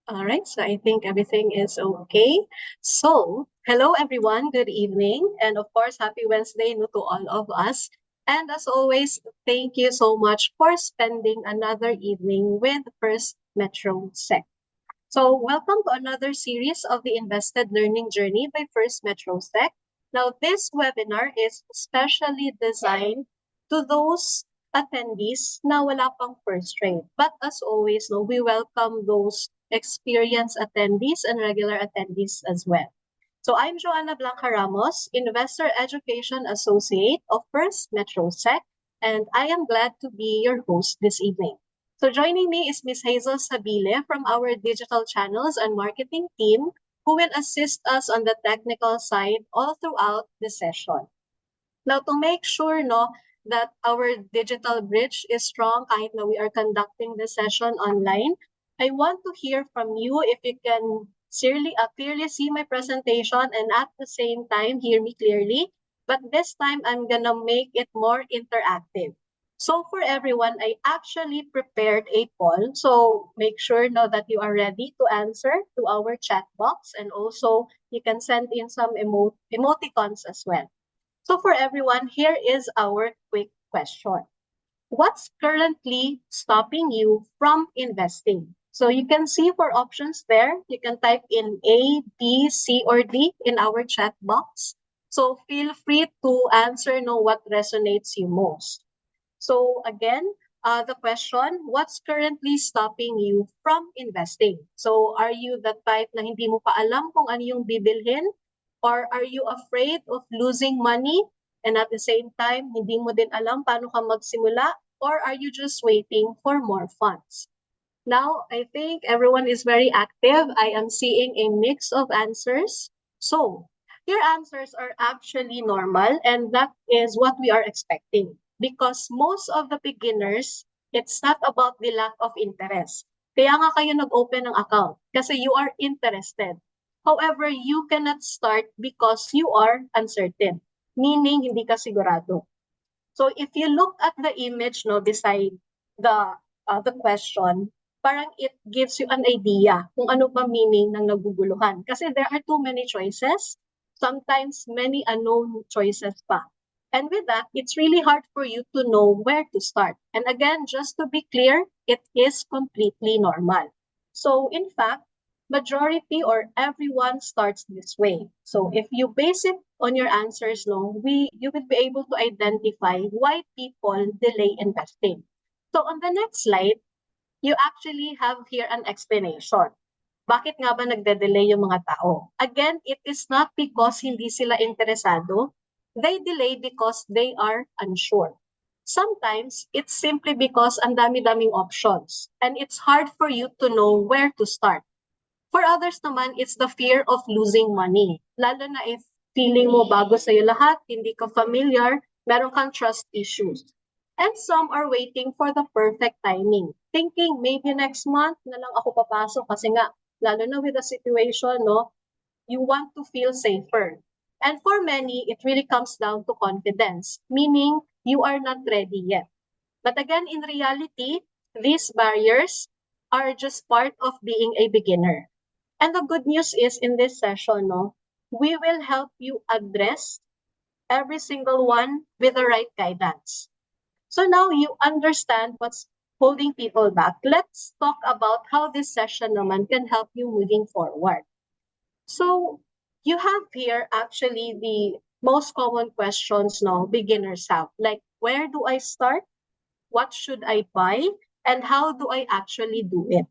All right, so I think everything is okay. So, hello everyone, good evening, and of course, happy Wednesday no, to all of us. And as always, thank you so much for spending another evening with First Metro Sec. So, welcome to another series of the Invested Learning Journey by First Metro Sec. Now, this webinar is specially designed to those attendees na wala pang first trade. But as always, no, we welcome those experienced attendees and regular attendees as well. So I'm Joanna Blanca Ramos, Investor Education Associate of First Metro Sec, and I am glad to be your host this evening. So joining me is Ms. Hazel Sabile from our digital channels and marketing team, who will assist us on the technical side all throughout the session. Now, to make sure that our digital bridge is strong kahit na we are conducting the session online, I want to hear from you if you can clearly see my presentation and at the same time hear me clearly. But this time, I'm gonna make it more interactive. So for everyone, I actually prepared a poll. So make sure now that you are ready to answer to our chat box, and also you can send in some emoticons as well. So for everyone, here is our quick question. What's currently stopping you from investing? So you can see for options there, you can type in A, B, C, or D in our chat box. So feel free to answer what resonates you most. So again, the question, what's currently stopping you from investing? So are you the type na hindi mo pa alam kung ano yung bibilhin? Or are you afraid of losing money? And at the same time, hindi mo din alam paano ka magsimula? Or are you just waiting for more funds? Now, I think everyone is very active. I am seeing a mix of answers. So, your answers are actually normal, and that is what we are expecting. Because most of the beginners, it's not about the lack of interest. Kaya nga kayo nag-open ng account kasi you are interested. However, you cannot start because you are uncertain, meaning hindi ka sigurado. So if you look at the image beside the question, parang it gives you an idea kung ano ba meaning ng naguguluhan. Kasi there are too many choices, sometimes many unknown choices pa. And with that, it's really hard for you to know where to start. And again, just to be clear, it is completely normal. So in fact, majority or everyone starts this way. So if you base it on your answers, you will be able to identify why people delay investing. So on the next slide, you actually have here an explanation. Bakit nga ba nagde-delay yung mga tao? Again, it is not because hindi sila interesado. They delay because they are unsure. Sometimes, it's simply because ang dami-daming options and it's hard for you to know where to start. For others naman, it's the fear of losing money. Lalo na if feeling mo bago sa'yo lahat, hindi ka familiar, meron kang trust issues. And some are waiting for the perfect timing, thinking maybe next month na lang ako papasok kasi nga, lalo na with the situation, you want to feel safer. And for many, it really comes down to confidence, meaning you are not ready yet. But again, in reality, these barriers are just part of being a beginner. And the good news is in this session, we will help you address every single one with the right guidance. So now you understand what's holding people back. Let's talk about how this session naman can help you moving forward. So you have here actually the most common questions beginners have. Like, where do I start? What should I buy? And how do I actually do it?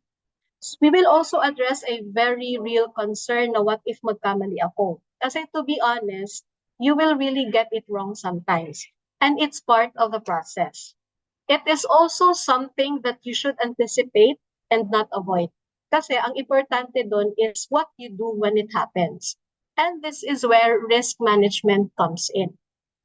We will also address a very real concern na what if magkamali ako. Kasi to be honest, you will really get it wrong sometimes. And it's part of the process. It is also something that you should anticipate and not avoid. Kasi ang importante doon is what you do when it happens. And this is where risk management comes in.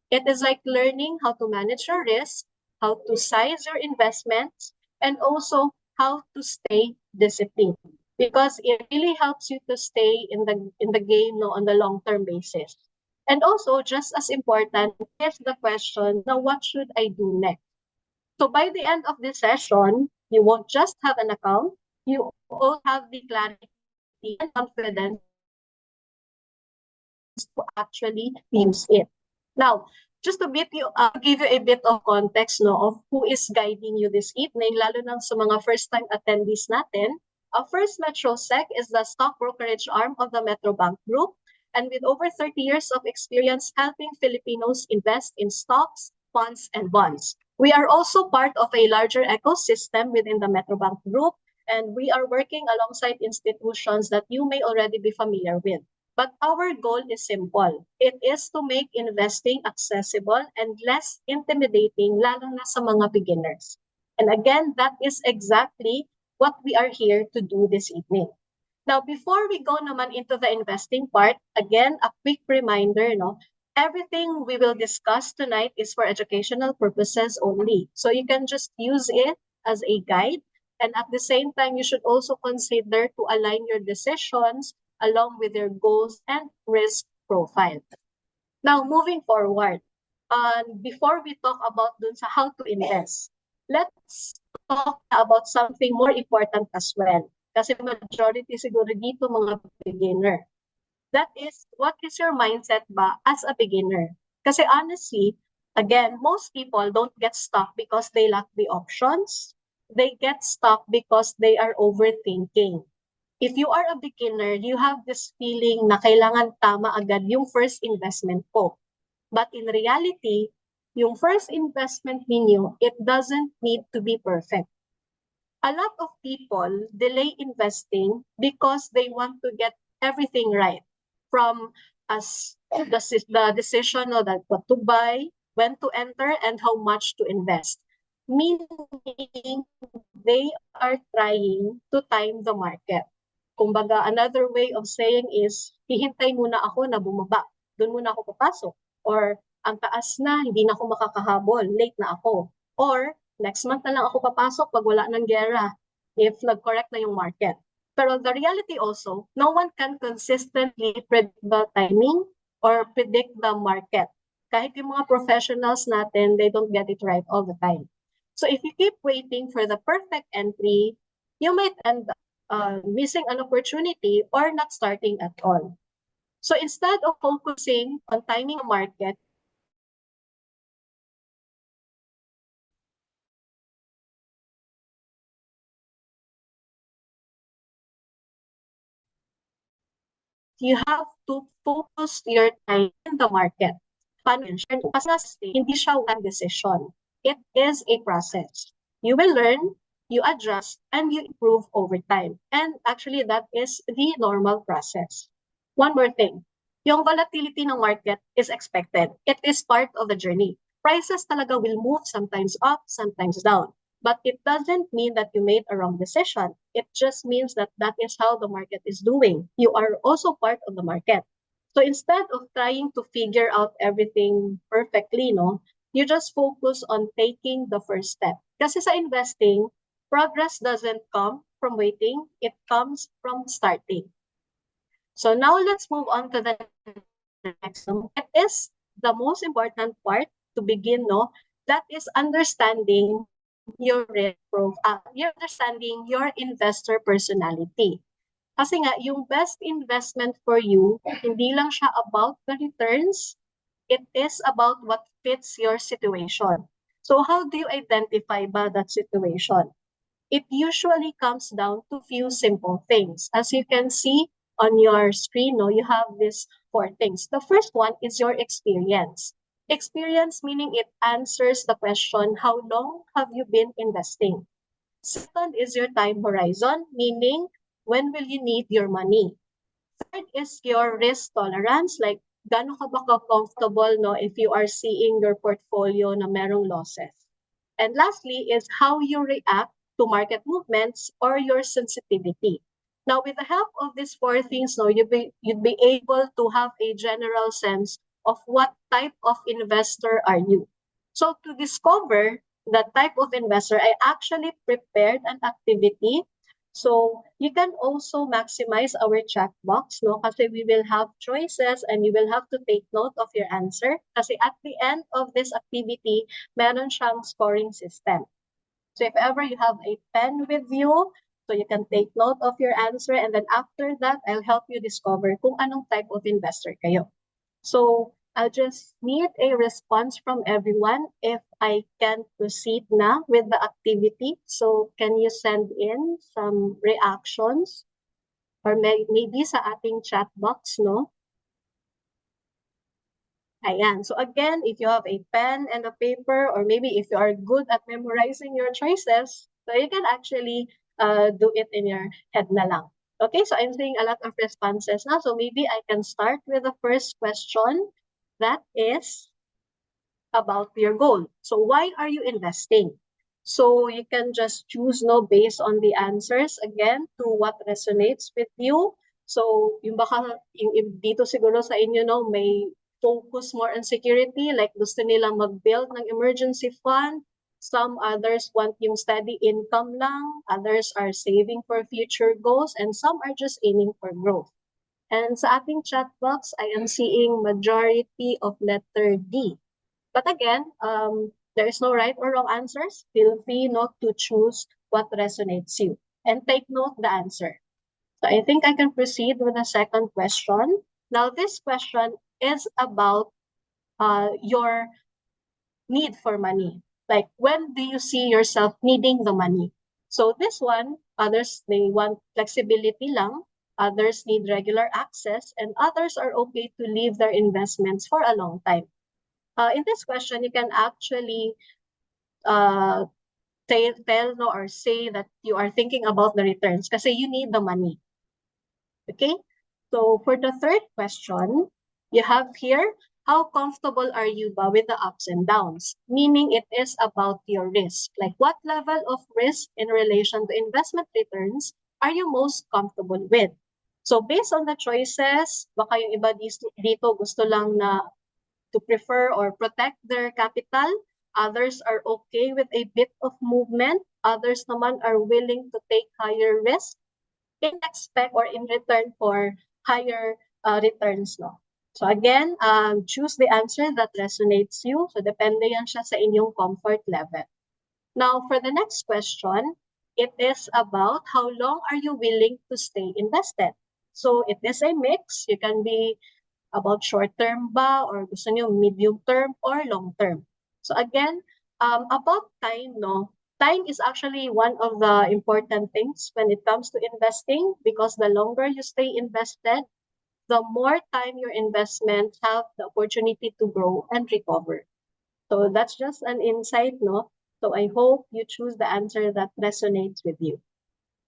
It is like learning how to manage your risk, how to size your investments, and also how to stay disciplined. Because it really helps you to stay in the game on the long-term basis. And also, just as important is the question, now what should I do next? So by the end of this session, you won't just have an account, you all have the clarity and confidence to actually use it. Now, just to give you a bit of context no, of who is guiding you this evening, lalo na sa mga first-time attendees natin, First MetroSec is the stock brokerage arm of the Metrobank Group, and with over 30 years of experience helping Filipinos invest in stocks, funds, and bonds. We are also part of a larger ecosystem within the Metrobank Group, and we are working alongside institutions that you may already be familiar with. But our goal is simple. It is to make investing accessible and less intimidating, lalo na sa mga beginners. And again, that is exactly what we are here to do this evening. Now, before we go naman into the investing part, again, a quick reminder, no? Everything we will discuss tonight is for educational purposes only. So you can just use it as a guide. And at the same time, you should also consider to align your decisions along with your goals and risk profile. Now, moving forward, before we talk about dun sa how to invest, let's talk about something more important as well. Kasi majority siguro dito mga beginner. That is, what is your mindset ba as a beginner? Kasi honestly, again, most people don't get stuck because they lack the options. They get stuck because they are overthinking. If you are a beginner, you have this feeling na kailangan tama agad yung first investment ko. But in reality, yung first investment ninyo, it doesn't need to be perfect. A lot of people delay investing because they want to get everything right. From the decision of what to buy, when to enter, and how much to invest. Meaning, they are trying to time the market. Kumbaga, another way of saying is, hihintay muna ako na bumaba. Doon muna ako papasok. Or, ang taas na, hindi na ako makakahabol. Late na ako. Or, next month na lang ako papasok pag wala ng gera. If nag-correct na yung market. Pero the reality also, no one can consistently predict the timing or predict the market. Kahit yung mga professionals natin, they don't get it right all the time. So if you keep waiting for the perfect entry, you might end up missing an opportunity or not starting at all. So instead of focusing on timing a market, you have to focus your time in the market. Hindi siya one decision. It is a process. You will learn, you adjust, and you improve over time. And actually, that is the normal process. One more thing. Yung volatility ng market is expected. It is part of the journey. Prices talaga will move sometimes up, sometimes down. But it doesn't mean that you made a wrong decision. It just means that that is how the market is doing. You are also part of the market. So instead of trying to figure out everything perfectly, no, you just focus on taking the first step. Kasi sa investing, progress doesn't come from waiting, it comes from starting. So now let's move on to the next one. It is the most important part to begin, no? That is understanding your you're understanding your investor personality. Kasi nga, yung best investment for you, hindi lang siya about the returns, it is about what fits your situation. So how do you identify ba that situation? It usually comes down to few simple things. As you can see on your screen, no, you have these four things. The first one is your experience. Experience meaning it answers the question, how long have you been investing? Second is your time horizon, meaning when will you need your money? Third is your risk tolerance, like gaano ka ba comfortable no, if you are seeing your portfolio na merong losses. And lastly is how you react to market movements or your sensitivity. Now, with the help of these four things, no, you'd be able to have a general sense of what type of investor are you. So to discover the type of investor, I actually prepared an activity. So you can also maximize our chat box, no? Kasi we will have choices and you will have to take note of your answer. Kasi at the end of this activity, meron siyang scoring system. So if ever you have a pen with you, So you can take note of your answer, and then after that, I'll help you discover kung anong type of investor kayo. So I'll just need a response from everyone if I can proceed na with the activity. So can you send in some reactions or maybe sa ating chat box, no? Ayan. So again, if you have a pen and a paper, or maybe if you are good at memorizing your choices, so you can actually do it in your head na lang. Okay, so I'm seeing a lot of responses now. So maybe I can start with the first question. That is about your goal. So why are you investing? So you can just choose no based on the answers again to what resonates with you. So yung baka yung dito siguro sa inyo no may focus more on security, like gusto nilang mag-build ng emergency fund. Some others want yung steady income lang, others are saving for future goals, and some are just aiming for growth. And sa ating chat box, I am seeing majority of letter D. But again, there is no right or wrong answers. Feel free not to choose what resonates you and take note the answer. So I think I can proceed with the second question. Now, this question is about your need for money. Like, when do you see yourself needing the money? So this one, others, they want flexibility lang. Others need regular access, and others are okay to leave their investments for a long time. In this question, you can actually uh, tell no or say that you are thinking about the returns kasi you need the money. Okay? So for the third question, you have here, how comfortable are you ba with the ups and downs? Meaning it is about your risk. Like what level of risk in relation to investment returns are you most comfortable with? So based on the choices, baka yung iba dito gusto lang na to prefer or protect their capital. Others are okay with a bit of movement. Others naman are willing to take higher risk in expect or in return for higher returns. No? So again, choose the answer that resonates you. So depende yan siya sa inyong comfort level. Now, for the next question, it is about how long are you willing to stay invested? So it is a mix. You can be about short term ba or gusto niyo medium term or long term. So again, about time, no? Time is actually one of the important things when it comes to investing because the longer you stay invested, the more time your investments have the opportunity to grow and recover. So that's just an insight, no? So I hope you choose the answer that resonates with you.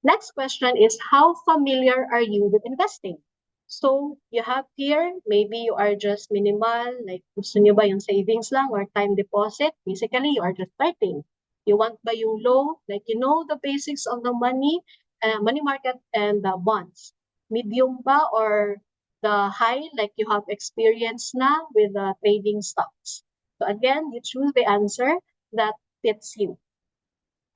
Next question is, how familiar are you with investing? So you have here, maybe you are just minimal, like gusto nyo ba yung savings lang or time deposit? Basically, you are just starting. You want ba yung low, like you know the basics of the money market and the bonds. Medium ba or the high, like you have experience na with the trading stocks. So again, you choose the answer that fits you.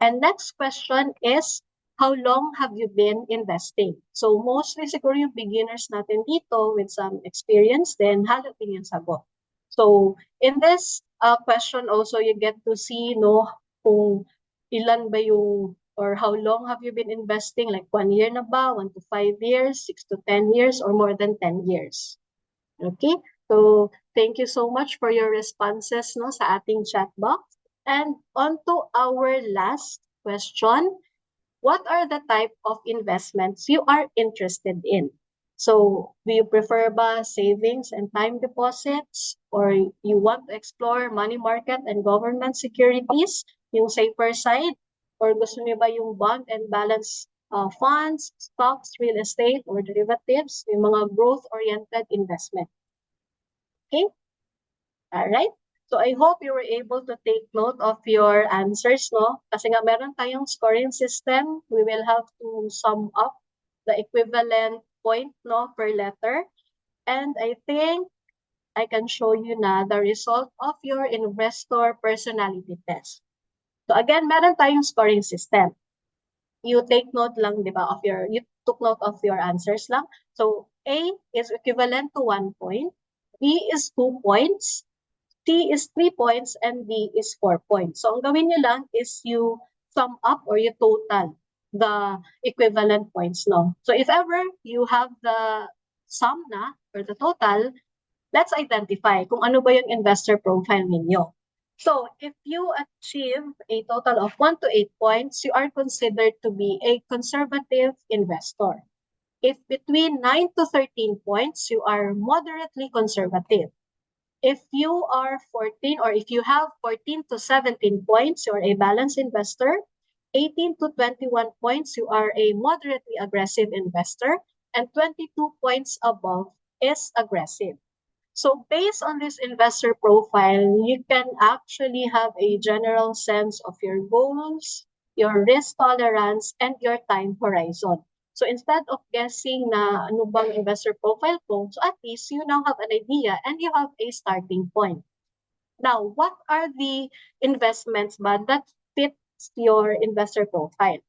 And next question is, how long have you been investing? So mostly siguro yung beginners natin dito with some experience, then halot din yung sagot. So in this question also, you get to see no kung ilan ba yung or how long have you been investing? Like 1 year na ba? 1 to 5 years, 6 to 10 years, or more than 10 years? Okay? So thank you so much for your responses no sa ating chat box. And on to our last question. What are the type of investments you are interested in? So, do you prefer ba savings and time deposits? Or you want to explore money market and government securities, yung safer side? Or gusto niyo ba yung bond and balance funds, stocks, real estate, or derivatives, yung mga growth-oriented investment? Okay? All right? So I hope you were able to take note of your answers, no? Kasi nga meron tayong scoring system. We will have to sum up the equivalent point, no, per letter. And I think I can show you na the result of your investor personality test. So again, meron tayong scoring system. You take note lang, di ba, you took note of your answers lang. So A is equivalent to 1 point. B is 2 points. C is 3 points and D is 4 points. So ang gawin nyo lang is you sum up or you total the equivalent points, no? So if ever you have the sum na or the total, let's identify kung ano ba yung investor profile ninyo. So if you achieve a total of 1 to 8 points, you are considered to be a conservative investor. If between 9 to 13 points, you are moderately conservative. If you are 14 or if you have 14 to 17 points, you are a balanced investor. 18 to 21 points, you are a moderately aggressive investor. And 22 points above is aggressive. So based on this investor profile, you can actually have a general sense of your goals, your risk tolerance, and your time horizon. So instead of guessing na ano bang investor profile ko, so at least you now have an idea and you have a starting point. Now, what are the investments ba that fits your investor profile?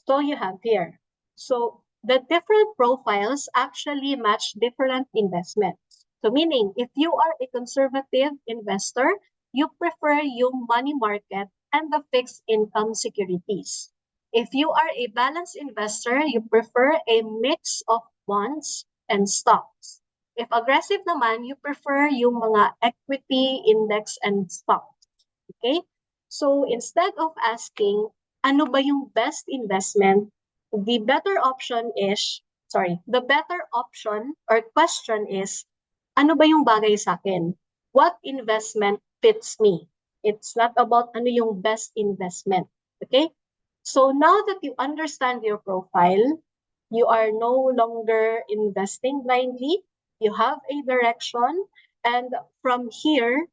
So you have here. So the different profiles actually match different investments. So meaning, if you are a conservative investor, you prefer yung money market and the fixed income securities. If you are a balanced investor, you prefer a mix of bonds and stocks. If aggressive naman, you prefer yung mga equity, index, and stocks. Okay? So instead of asking, ano ba yung best investment, the better option or question is, ano ba yung bagay sa akin? What investment fits me? It's not about ano yung best investment. Okay? So now that you understand your profile, you are no longer investing blindly. You have a direction. And from here,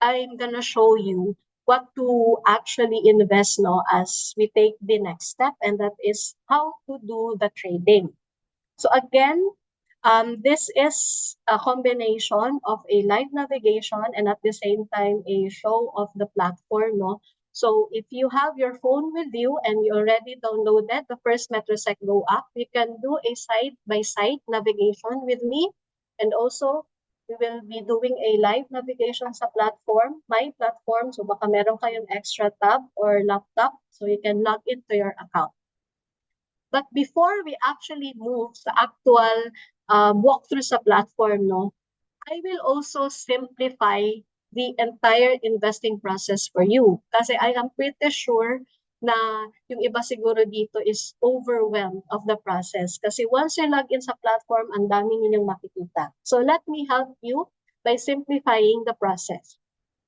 I'm gonna show you what to actually invest now as we take the next step, and that is how to do the trading. So again, this is a combination of a live navigation and at the same time a show of the platform. No? So if you have your phone with you and you already downloaded the first Metrosec Go app, you can do a side-by-side navigation with me. And also, we will be doing a live navigation sa platform, my platform. So baka meron kayong extra tab or laptop so you can log into your account. But before we actually move sa actual walkthrough sa platform, no, I will also simplify the entire investing process for you. Kasi I am pretty sure na yung iba siguro dito is overwhelmed of the process. Kasi once you log in sa platform, ang dami ninyong makikita. So let me help you by simplifying the process.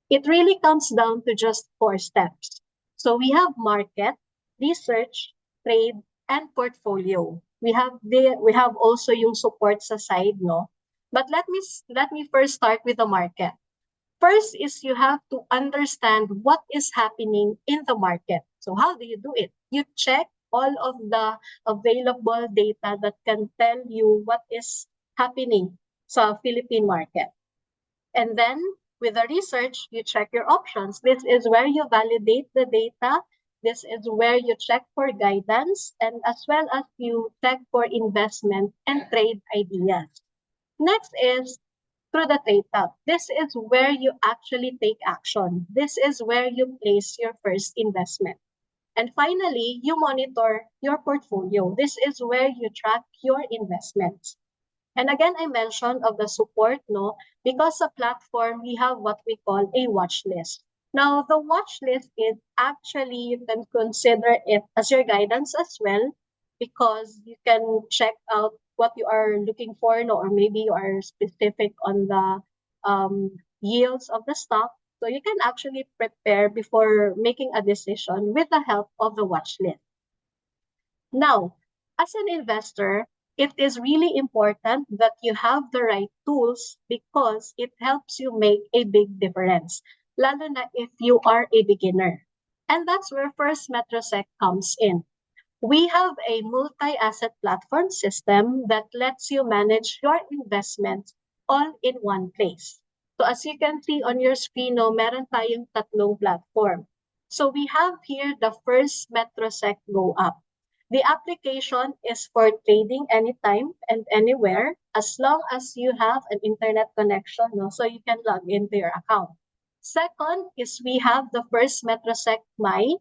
It really comes down to just 4 steps. So we have market, research, trade, and portfolio. We have also yung support sa side, no? But let me first start with the market. First is you have to understand what is happening in the market. So how do you do it? You check all of the available data that can tell you what is happening sa Philippine market. And then with the research, you check your options. This is where you validate the data. This is where you check for guidance and as well as you check for investment and trade ideas. Next is through the trade tab. This is where you actually take action. This is where you place your first investment. And finally, you monitor your portfolio. This is where you track your investments. And again, I mentioned of the support, no? Because sa platform, we have what we call a watch list. Now, the watch list is actually, you can consider it as your guidance as well, because you can check out what you are looking for, no? Or maybe you are specific on the yields of the stock. So you can actually prepare before making a decision with the help of the watch list. Now, as an investor, it is really important that you have the right tools because it helps you make a big difference, lalo na if you are a beginner. And that's where First Metrosec comes in. We have a multi-asset platform system that lets you manage your investments all in one place. So as you can see on your screen, no, meron tayong tatlong platform. So we have here the First Metrosec Go app. The application is for trading anytime and anywhere as long as you have an internet connection, no? So you can log into your account. Second is we have the First Metrosec My.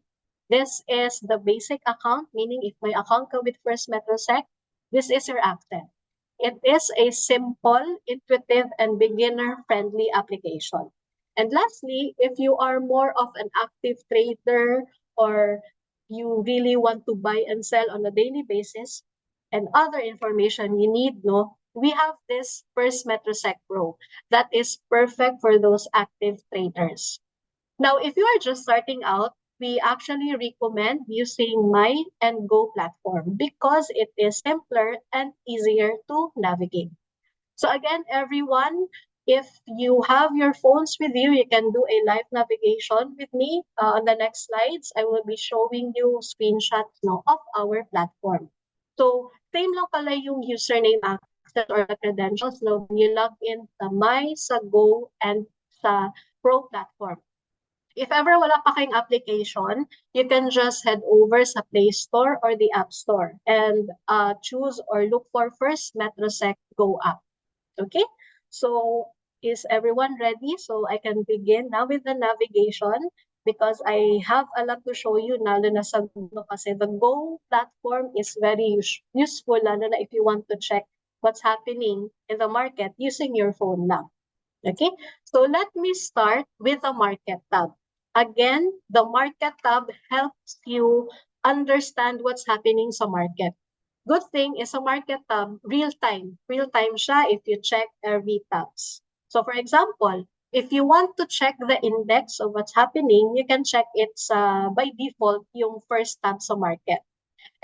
This is the basic account, meaning if may account ka with First Metrosec, this is your access. It is a simple, intuitive, and beginner-friendly application. And lastly, if you are more of an active trader or you really want to buy and sell on a daily basis and other information you need, no, we have this First Metrosec Pro that is perfect for those active traders. Now, if you are just starting out, we actually recommend using My and Go platform because it is simpler and easier to navigate. So again, everyone, if you have your phones with you, you can do a live navigation with me. On the next slides, I will be showing you screenshots now of our platform. So same lang pala yung username access or the credentials no, when you log in sa My, sa Go, and sa Pro platform. If ever wala pa kayong application, you can just head over sa Play Store or the App Store and choose or look for First Metrosec Go app. Okay, so is everyone ready? So I can begin now with the navigation because I have a lot to show you lalo na sa Go kasi the Go platform is very useful lalo na if you want to check what's happening in the market using your phone now. Okay, so let me start with the market tab. Again, the market tab helps you understand what's happening sa market. Good thing is a market tab, real-time. Real-time siya if you check every tabs. So for example, if you want to check the index of what's happening, you can check it by default yung first tab sa market.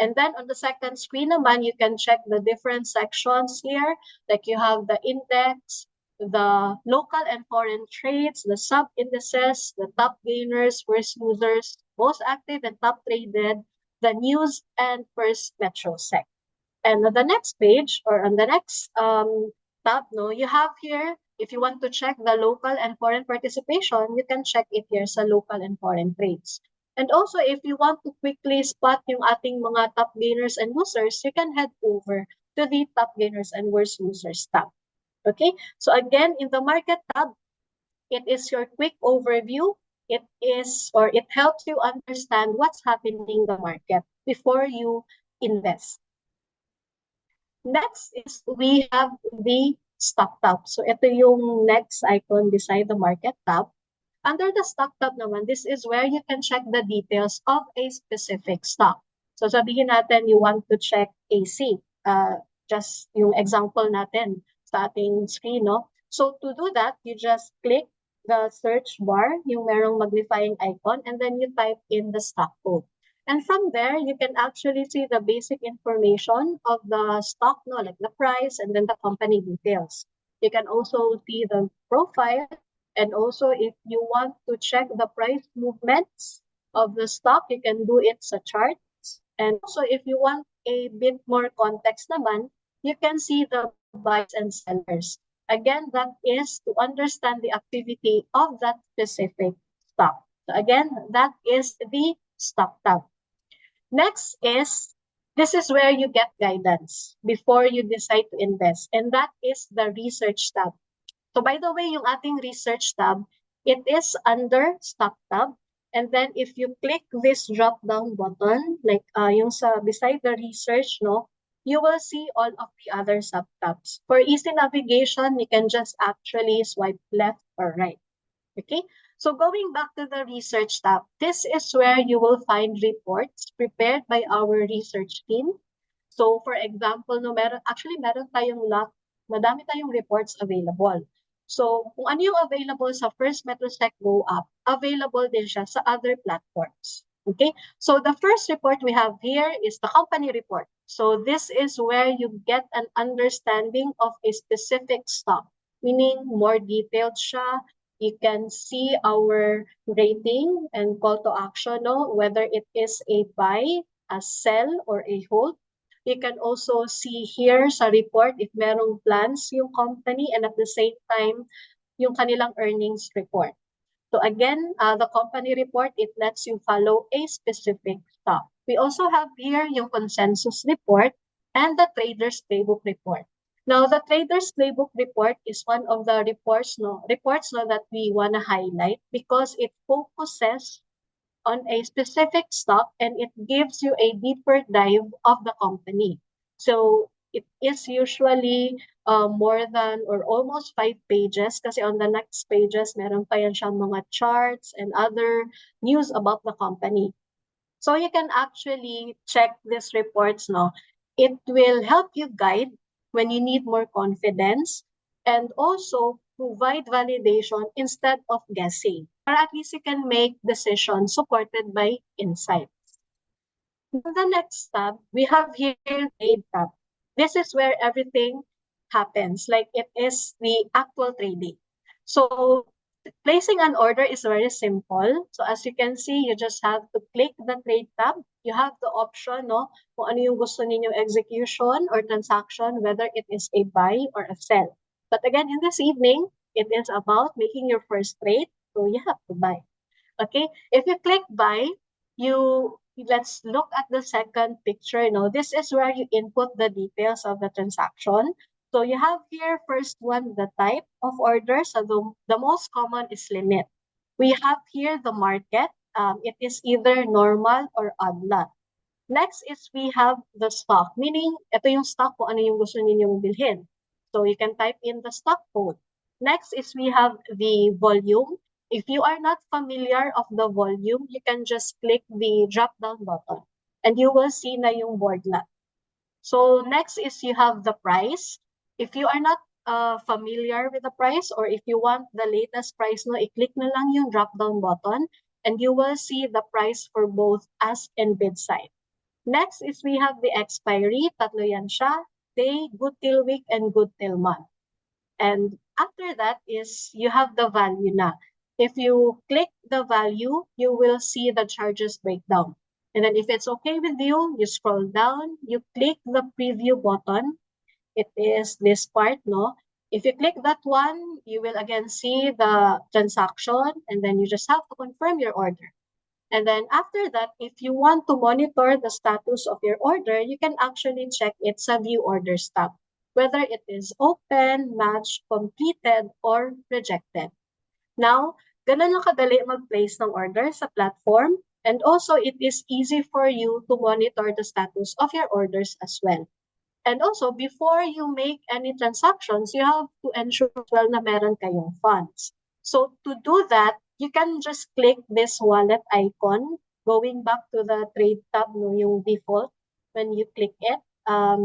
And then on the second screen naman, you can check the different sections here. Like you have the index, the local and foreign trades, the sub-indices, the top gainers, worst losers, most active and top traded, the news, and First Metrosec. And on the next page, or on the next tab, no, you have here, if you want to check the local and foreign participation, you can check it here sa local and foreign trades. And also, if you want to quickly spot yung ating mga top gainers and losers, you can head over to the top gainers and worst losers tab. Okay, so again, in the market tab, it is your quick overview. It is, or it helps you understand what's happening in the market before you invest. Next is we have the stock tab. So ito yung next icon beside the market tab. Under the stock tab naman, this is where you can check the details of a specific stock. So sabihin natin you want to check AC. Just yung example natin sa ating screen, no? So to do that, you just click the search bar, yung merong magnifying icon, and then you type in the stock code. And from there, you can actually see the basic information of the stock, no, like the price and then the company details. You can also see the profile, and also if you want to check the price movements of the stock, you can do it sa charts. And also if you want a bit more context naman, you can see the buyers and sellers. Again, that is to understand the activity of that specific stock. So again, that is the stock tab. Next is, this is where you get guidance before you decide to invest, and that is the research tab. So by the way, yung ating research tab, it is under stock tab. And then if you click this drop down button, like yung sa beside the research, no, you will see all of the other sub tabs. For easy navigation, you can just actually swipe left or right. Okay, so going back to the research tab, this is where you will find reports prepared by our research team. So for example, no, meron tayong madami tayong reports available. So kung ano yung available sa First Metrosec Go app, available din siya sa other platforms. Okay, so the first report we have here is the company report. So this is where you get an understanding of a specific stock, meaning more detailed siya. You can see our rating and call to action, no? Whether it is a buy, a sell, or a hold. You can also see here sa report if merong plans yung company and at the same time, yung kanilang earnings report. So again, the company report, it lets you follow a specific stock. We also have here yung consensus report and the trader's playbook report. Now, the trader's playbook report is one of the reports that we want to highlight because it focuses on a specific stock and it gives you a deeper dive of the company. So it is usually more than or almost 5 pages kasi on the next pages, meron pa yan siyang mga charts and other news about the company. So you can actually check these reports, no? It will help you guide when you need more confidence and also provide validation instead of guessing. Or at least you can make decisions supported by insights. In the next tab, we have here trade tab. This is where everything happens, like it is the actual trading. So placing an order is very simple. So as you can see, you just have to click the trade tab. You have the option, no, kung ano yung gusto ninyong execution or transaction, whether it is a buy or a sell. But again, in this evening, it is about making your first trade. So you have to buy. Okay, if you click buy, let's look at the second picture. This is where you input the details of the transaction. So you have here first one, the type of order. So the most common is limit. We have here the market. It is either normal or odd lot. Next is we have the stock, meaning ito yung stock kung ano yung gusto ninyong bilhin. So you can type in the stock code. Next is we have the volume. If you are not familiar of the volume, you can just click the drop-down button and you will see na yung board lot. So next is you have the price. If you are not familiar with the price or if you want the latest price, i-click na lang yung drop-down button and you will see the price for both ask and bid side. Next is we have the expiry. Tatlo yan siya. Day, good till week, and good till month. And after that is you have the value na. If you click the value, you will see the charges breakdown. And then if it's okay with you, you scroll down, you click the preview button. It is this part, no? If you click that one, you will again see the transaction and then you just have to confirm your order. And then after that, if you want to monitor the status of your order, you can actually check its view orders tab, whether it is open, matched, completed, or rejected. Now, ganun lang kadali mag-place ng order sa platform. And also, it is easy for you to monitor the status of your orders as well. And also, before you make any transactions, you have to ensure as well na meron kayong funds. So to do that, you can just click this wallet icon, going back to the trade tab, no, yung default. When you click it,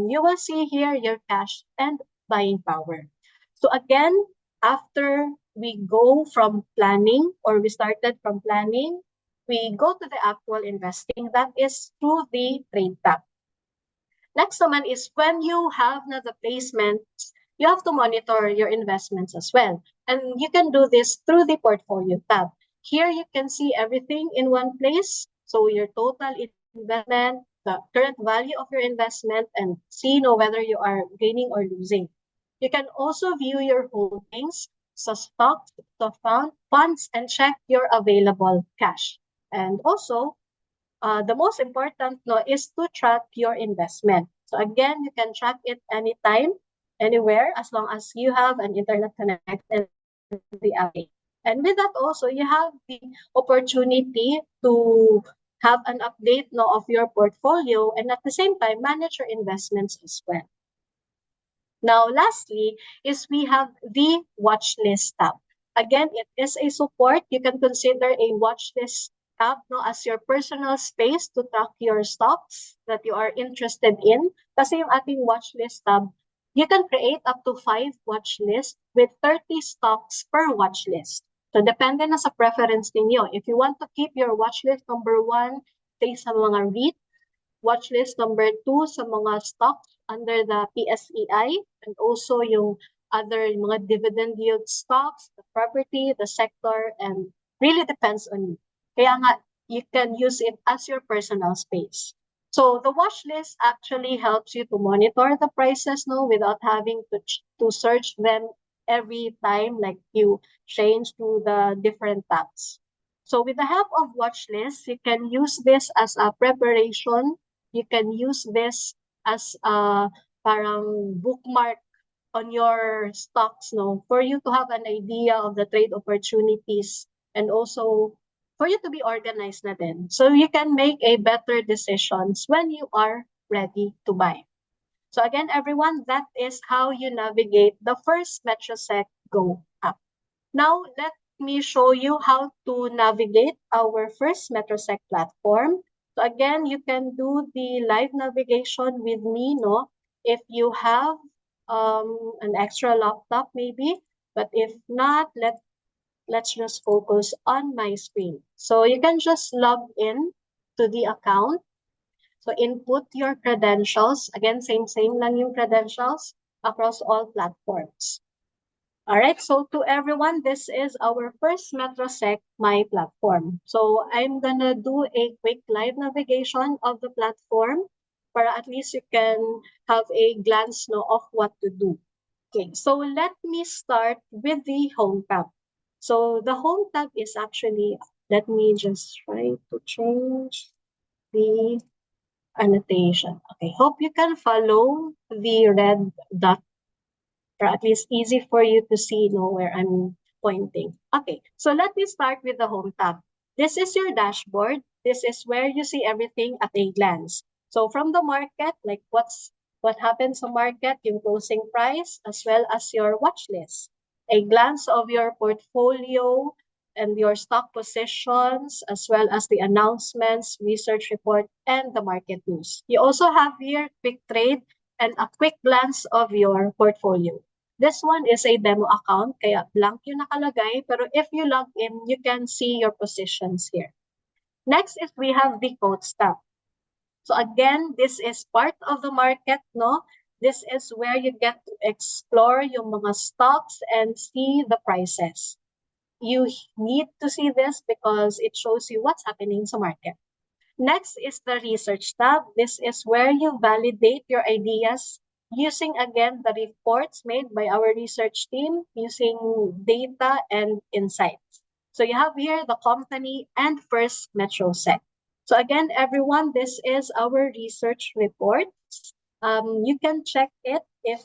you will see here your cash and buying power. So again, after we go from planning or we started from planning, we go to the actual investing. That is through the trade tab. Next naman is when you have na the placements, you have to monitor your investments as well. And you can do this through the portfolio tab. Here you can see everything in one place. So your total investment, the current value of your investment, and see whether you are gaining or losing. You can also view your holdings, so stocks, so funds, and check your available cash. And also, the most important is to track your investment. So again, you can track it anytime, anywhere, as long as you have an internet connection to the app. And with that also, you have the opportunity to have an update of your portfolio and at the same time manage your investments as well. Now, lastly, is we have the watch list tab. Again, it is a support. You can consider a watch list tab as your personal space to track your stocks that you are interested in. Kasi yung ating watch list tab, you can create up to 5 watch lists with 30 stocks per watch list. So, depende na sa preference ninyo. If you want to keep your watch list number 1, say sa mga REIT, watch list number 2 sa mga stocks under the PSEI, and also yung other mga dividend yield stocks, the property, the sector, and really depends on you. Kaya nga, you can use it as your personal space. So the watch list actually helps you to monitor the prices without having to search them every time like you change to the different tabs. So with the help of watch lists, you can use this as a preparation. You can use this as a parang bookmark on your stocks, for you to have an idea of the trade opportunities and also for you to be organized na din. So you can make a better decisions when you are ready to buy. So again, everyone, that is how you navigate the first MetroSec Go app. Now, let me show you how to navigate our first MetroSec platform. So again, you can do the live navigation with me, no? If you have an extra laptop maybe, but if not, let's just focus on my screen. So you can just log in to the account. So input your credentials. Again, same lang yung credentials across all platforms. All right, so to everyone, this is our first MetroSec My Platform. So I'm gonna do a quick live navigation of the platform para at least you can have a glance no, of what to do. Okay, so let me start with the Home tab. So the Home tab is actually, let me just try to change the annotation. Okay, hope you can follow the red dot or at least easy for you to see where I'm pointing. Okay, so let me start with the Home tab. This is your dashboard. This is where you see everything at a glance. So from the market, like what happens sa market, yung closing price, as well as your watch list. A glance of your portfolio and your stock positions, as well as the announcements, research report, and the market news. You also have here quick trade and a quick glance of your portfolio. This one is a demo account, kaya blank yung nakalagay, pero if you log in, you can see your positions here. Next is we have the quotes tab. So again, this is part of the market, no? This is where you get to explore yung mga stocks and see the prices. You need to see this because it shows you what's happening sa market. Next is the research tab. This is where you validate your ideas using again the reports made by our research team using data and insights. So you have here the company and first MetroSec. So again, everyone, this is our research report. You can check it if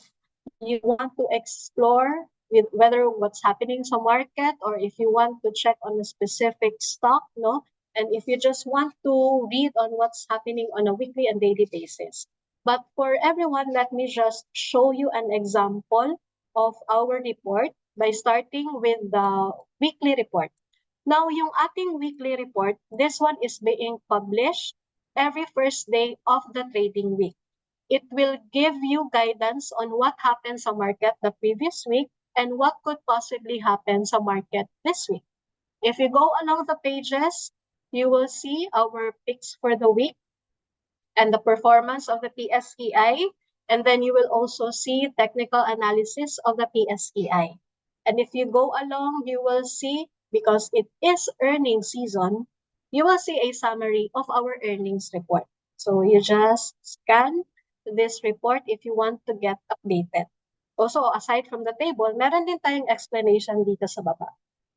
you want to explore with whether what's happening in the market or if you want to check on a specific stock, no? And if you just want to read on what's happening on a weekly and daily basis. But for everyone, let me just show you an example of our report by starting with the weekly report. Now, yung ating weekly report, this one is being published every first day of the trading week. It will give you guidance on what happened sa market the previous week and what could possibly happen sa market this week. If you go along the pages, you will see our picks for the week and the performance of the PSEI, and then you will also see technical analysis of the PSEI. And if you go along, you will see, because it is earnings season, you will see a summary of our earnings report. So you just scan this report if you want to get updated. Also, aside from the table, meron din tayong explanation dito sa baba.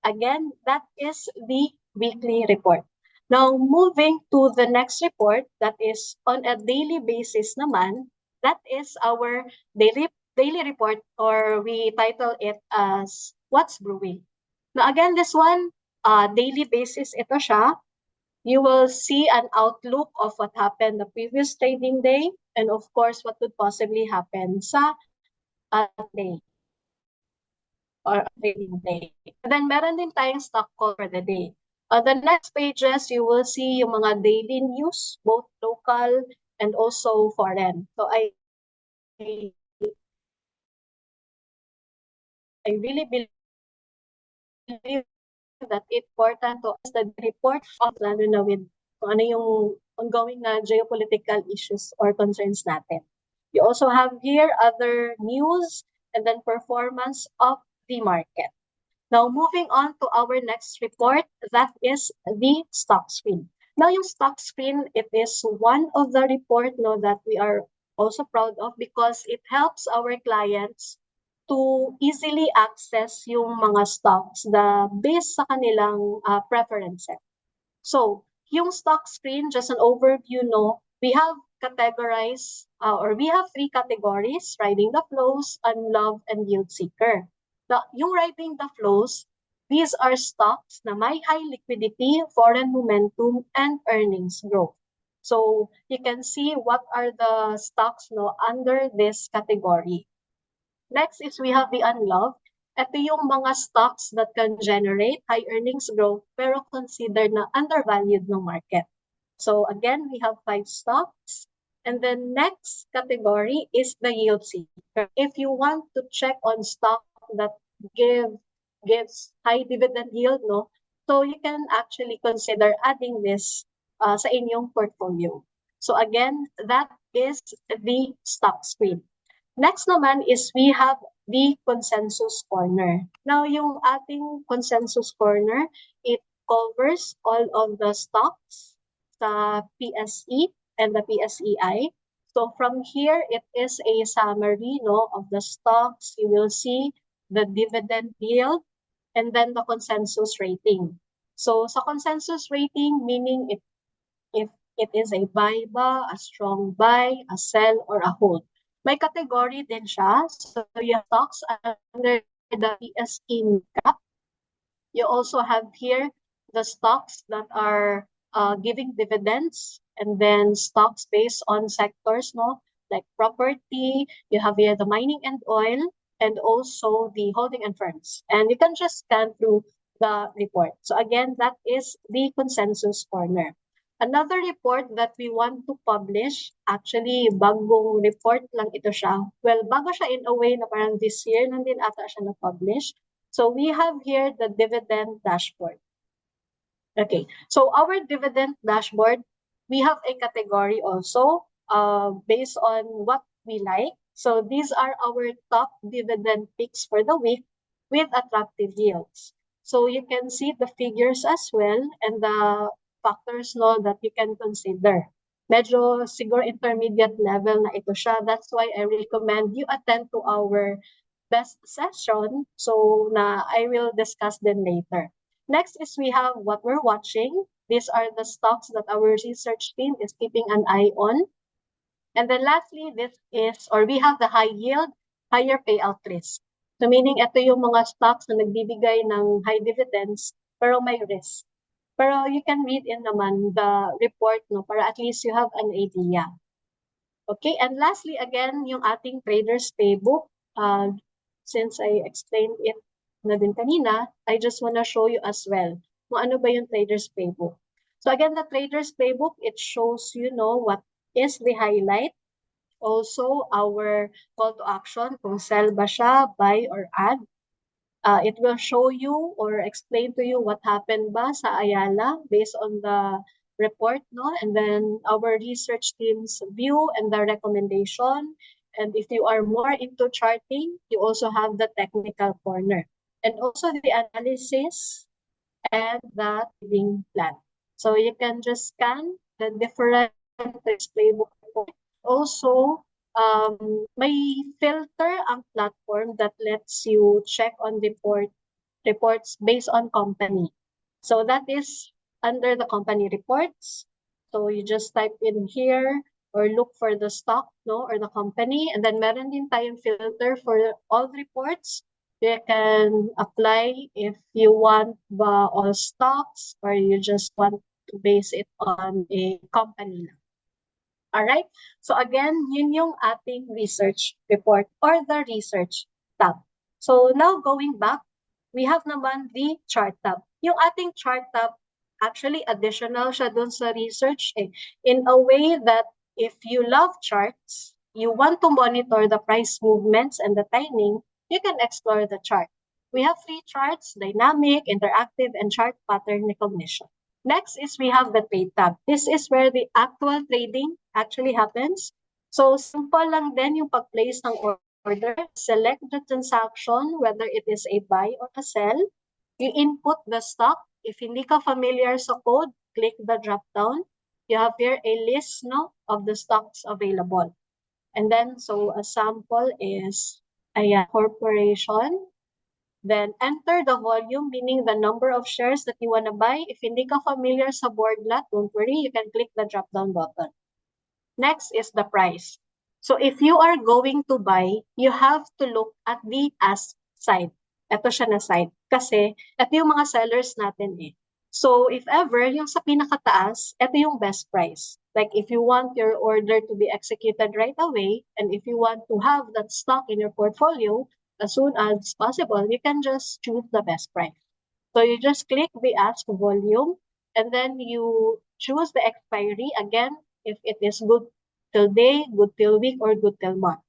Again, that is the weekly report. Now, moving to the next report that is on a daily basis naman, that is our daily report, or we title it as What's Brewing. Now, again, this one, daily basis ito siya. You will see an outlook of what happened the previous trading day and of course what could possibly happen sa day or trading day. And then meron din tayong stock call for the day. On the next pages, you will see yung mga daily news, both local and also foreign. So I really believe that it's important to us the report of lalo na with kung ano yung ongoing na geopolitical issues or concerns natin. You also have here other news and then performance of the market. Now, moving on to our next report, that is the stock screen. Now, yung stock screen, it is one of the report that we are also proud of because it helps our clients to easily access yung mga stocks based sa kanilang preferences. So, yung stock screen, just an overview, we have categorized or we have three categories: riding the flows, unloved, and yield seeker. Yung riding the flows, these are stocks na may high liquidity, foreign momentum, and earnings growth. So you can see what are the stocks under this category. Next is we have the unloved. Ito yung mga stocks that can generate high earnings growth pero considered na undervalued ng market. So again, we have 5 stocks. And then next category is the yield seeker. If you want to check on stock that gives high dividend yield, so you can actually consider adding this sa inyong portfolio. So again, that is the stock screen. Next naman is we have the consensus corner. Now, yung ating consensus corner, it covers all of the stocks sa PSE and the PSEI. So from here, it is a summary of the stocks. You will see the dividend yield and then the consensus rating. So sa consensus rating, meaning if it is a buy ba, a strong buy, a sell, or a hold. May category din siya. So you have stocks under the PSE cap. You also have here the stocks that are giving dividends, and then stocks based on sectors, like property. You have here the mining and oil, and also the holding and firms. And you can just scan through the report. So again, that is the consensus corner. Another report that we want to publish, actually, bagong report lang ito siya. Well, bago siya in a way na parang this year lang din ata siya na-publish. So we have here the dividend dashboard. Okay, so our dividend dashboard, we have a category also based on what we like. So these are our top dividend picks for the week with attractive yields. So you can see the figures as well and the factors that you can consider. Medyo siguro intermediate level na ito siya. That's why I recommend you attend to our best session. So I will discuss them later. Next is we have what we're watching. These are the stocks that our research team is keeping an eye on. And then lastly, we have the high yield, higher payout risk. So meaning ito yung mga stocks na nagbibigay ng high dividends pero may risk. Pero you can read in naman the report para at least you have an idea. Okay, and lastly again, yung ating traders playbook. Since I explained it na din kanina, I just want to show you as well kung ano ba yung traders playbook. So again, the traders playbook, it shows what is the highlight. Also, our call to action, kung sell ba siya, buy or add. It will show you or explain to you what happened ba sa Ayala based on the report, and then our research team's view and the recommendation. And if you are more into charting, you also have the technical corner and also the analysis and the trading plan. So you can just scan the different playbook report. Also, may filter ang platform that lets you check on reports based on company. So that is under the company reports. So you just type in here or look for the stock, or the company, and then meron din tayong filter for all reports. You can apply if you want all stocks or you just want to base it on a company. All right? So again, yun yung ating research report or the research tab. So now going back, we have naman the chart tab. Yung ating chart tab, actually additional siya dun sa research in a way that if you love charts, you want to monitor the price movements and the timing, you can explore the chart. We have 3 charts: dynamic, interactive, and chart pattern recognition. Next is we have the trade tab. This is where the actual trading actually happens. So simple lang din yung pag-place ng order. Select the transaction, whether it is a buy or a sell. You input the stock. If hindi ka familiar sa code, click the drop down. You have here a list of the stocks available. And then, so a sample is a corporation. Then enter the volume, meaning the number of shares that you want to buy. If hindi ka familiar sa board lot, don't worry, you can click the drop-down button. Next is the price. So if you are going to buy, you have to look at the ask side. Ito siya na site. Kasi, ito yung mga sellers natin eh. So, if ever, yung sa pinakataas, ito yung best price. Like, if you want your order to be executed right away, and if you want to have that stock in your portfolio as soon as possible, you can just choose the best price. So, you just click the ask volume, and then you choose the expiry. Again, if it is good till day, good till week, or good till month.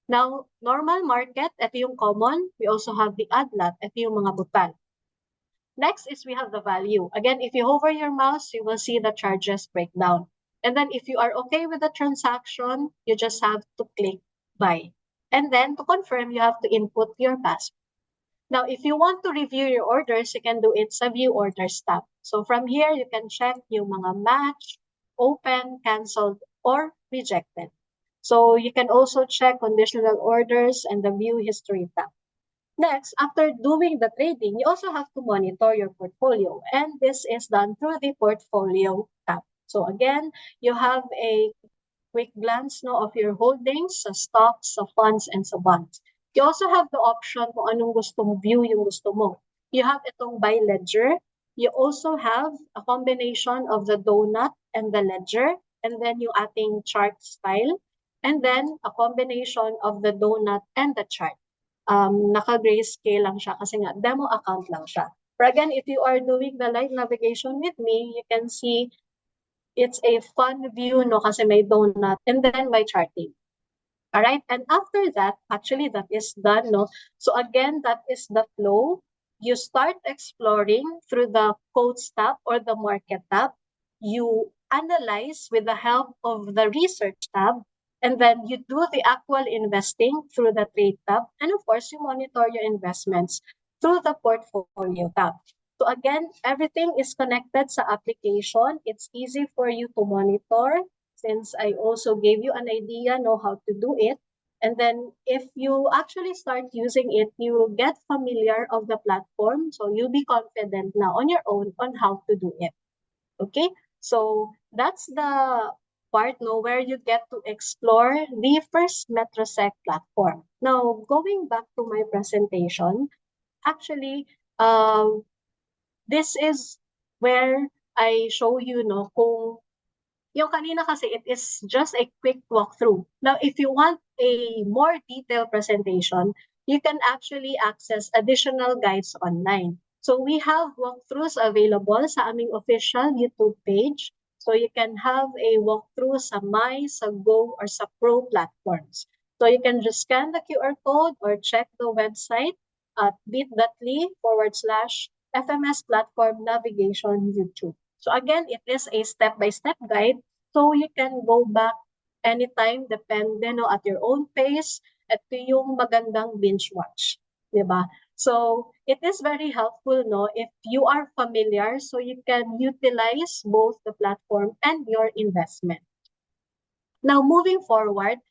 Now, normal market, ito yung common. We also have the odd lot, ito yung mga butal. Next is we have the value. Again, if you hover your mouse, you will see the charges breakdown. And then if you are okay with the transaction, you just have to click buy. And then to confirm, you have to input your password. Now, if you want to review your orders, you can do it sa view orders tab. So from here, you can check yung mga match, open, canceled, or rejected. So you can also check conditional orders and the view history tab. Next, after doing the trading, you also have to monitor your portfolio, and this is done through the portfolio tab. So again, you have a quick glance no, of your holdings sa stocks, sa funds, and sa bonds. You also have the option kung anong gusto mo view yung gusto mo. You have itong buy ledger. You also have a combination of the donut and the ledger, and then yung ating chart style, and then a combination of the donut and the chart. Naka-grayscale lang siya kasi nga demo account lang siya. But again, if you are doing the live navigation with me, you can see it's a fun view, no, kasi may donut and then may charting. All right, and after that, actually that is done, no? So again, that is the flow. You start exploring through the quotes tab or the market tab. You analyze with the help of the research tab, and then you do the actual investing through the trade tab. And of course, you monitor your investments through the portfolio tab. So again, everything is connected sa application. It's easy for you to monitor since I also gave you an idea, know how to do it. And then if you actually start using it, you will get familiar of the platform. So you'll be confident now on your own on how to do it. Okay, so that's the part no, where you get to explore the first Metrosec platform. Now, going back to my presentation, actually, this is where I show you no, kung yung kanina kasi it is just a quick walkthrough. Now, if you want a more detailed presentation, you can actually access additional guides online. So we have walkthroughs available sa aming official YouTube page. So you can have a walkthrough sa My, sa Go, or sa Pro platforms. So you can just scan the QR code or check the website at bit.ly/FMS Platform Navigation YouTube. So again, it is a step-by-step guide. So you can go back anytime, depende no, at your own pace. Ito yung magandang binge watch. Diba? So it is very helpful no, if you are familiar so you can utilize both the platform and your investment. Now, moving forward,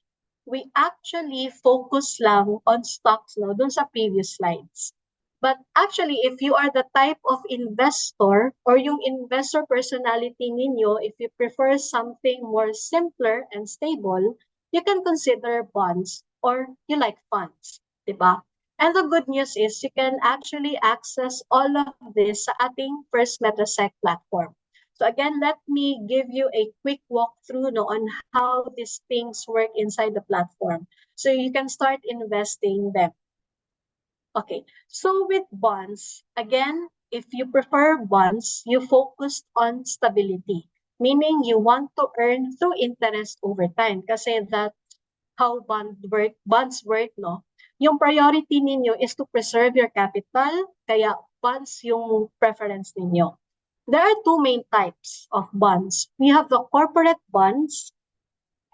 we actually focus lang on stocks no, dun sa previous slides. But actually, if you are the type of investor or yung investor personality ninyo, if you prefer something more simpler and stable, you can consider bonds or you like funds, diba? And the good news is you can actually access all of this sa ating First Metrosec platform. So again, let me give you a quick walkthrough no, on how these things work inside the platform. So you can start investing them. Okay, so with bonds, again, if you prefer bonds, you focused on stability, meaning you want to earn through interest over time kasi that's how bonds work, no? Yung priority ninyo is to preserve your capital, kaya bonds yung preference ninyo. There are two main types of bonds. We have the corporate bonds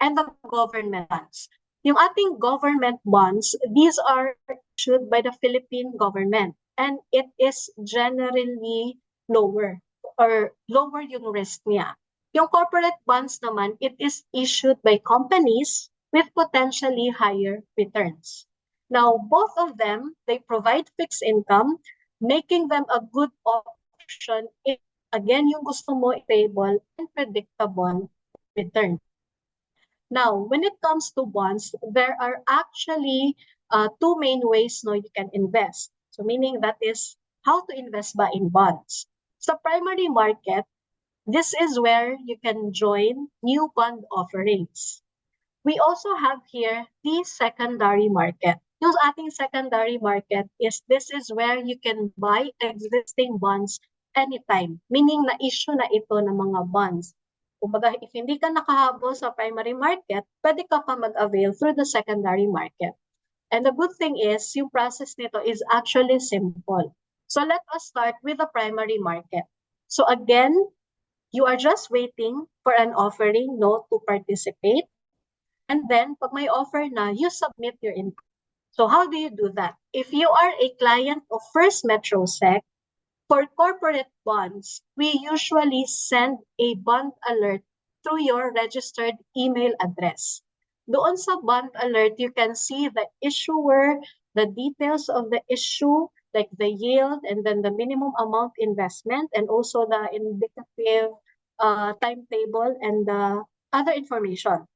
and the government bonds. Yung ating government bonds, these are issued by the Philippine government and it is generally lower or lower yung risk niya. Yung corporate bonds naman, it is issued by companies with potentially higher returns. Now, both of them, they provide fixed income, making them a good option if, again, yung gusto mo stable and predictable return. Now, when it comes to bonds, there are actually two main ways no, you can invest. So meaning that is how to invest ba in bonds. Sa primary market, this is where you can join new bond offerings. We also have here the secondary market. Yung ating secondary market this is where you can buy existing bonds anytime. Meaning na-issue na ito ng mga bonds. Kumbaga, if hindi ka nakahabol sa primary market, pwede ka pa mag-avail through the secondary market. And the good thing is, yung process nito is actually simple. So let us start with the primary market. So again, you are just waiting for an offering, to participate. And then, pag may offer na, you submit your info. So how do you do that? If you are a client of First Metrosec, for corporate bonds, we usually send a bond alert through your registered email address. Doon sa bond alert, you can see the issuer, the details of the issue, like the yield, and then the minimum amount investment, and also the indicative timetable and the other information.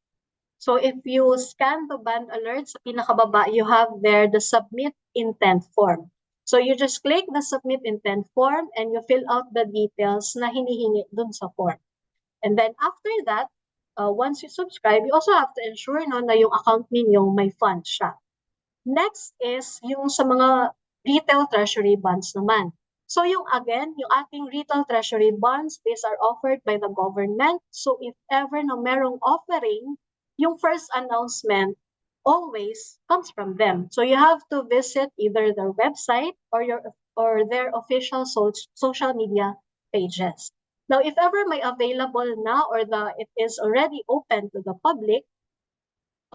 So if you scan the bond alert, sa pinakababa, you have there the submit intent form. So you just click the submit intent form and you fill out the details na hinihingi dun sa form. And then after that, once you subscribe, you also have to ensure na yung account ninyo may funds siya. Next is yung sa mga retail treasury bonds naman. So yung ating retail treasury bonds, these are offered by the government. So if ever na merong offering, yung first announcement always comes from them. So you have to visit either their website or their official social media pages. Now, if ever may available na or it is already open to the public,